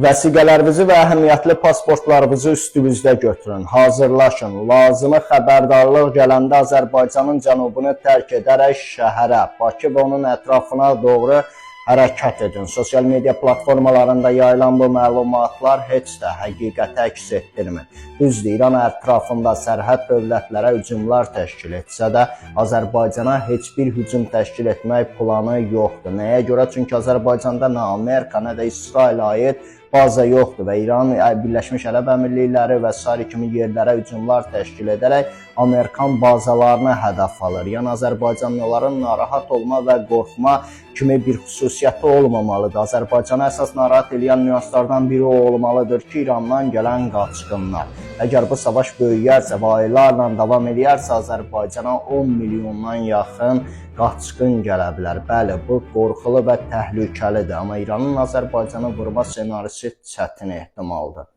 Vəsiqələrinizi və əhəmiyyətli pasportlarınızı üstünüzdə götürün, hazırlaşın. Lazımı xəbərdarlıq gələndə Azərbaycanın cənubunu tərk edərək şəhərə, Bakı və onun ətrafına doğru hərəkət edin. Sosial media platformalarında yayılan bu məlumatlar heç də həqiqəti əks etdirmir. Düzdür, İran ətrafında sərhəd dövlətlərə hücumlar təşkil etsə də, Azərbaycana heç bir hücum təşkil etmək planı yoxdur. Nəyə görə? Çünki Azərbaycanda nə Amerika, nə də İsrailə aid baza yoxdur və İran Birləşmiş Ərəb Əmirlikləri və sair kimi yerlərə hücumlar təşkil edərək Amerikan bazalarını hədəf alır. Yəni Azərbaycanlıların narahat olma və qorxma kimi bir xüsusiyyəti olmamalıdır. Azərbaycanı əsas narahat edən nüanslardan biri olmalıdır ki, İrandan gələn qaçqınlar. Əgər bu savaş böyüyərsə və aylarla davam edərsə, Azərbaycana 10 milyondan yaxın qaçqın gələ bilər. Bəli, bu qorxulu və təhlükəlidir. Amma İranın Azərbaycanı vurma senarisi çətin ehtimaldır.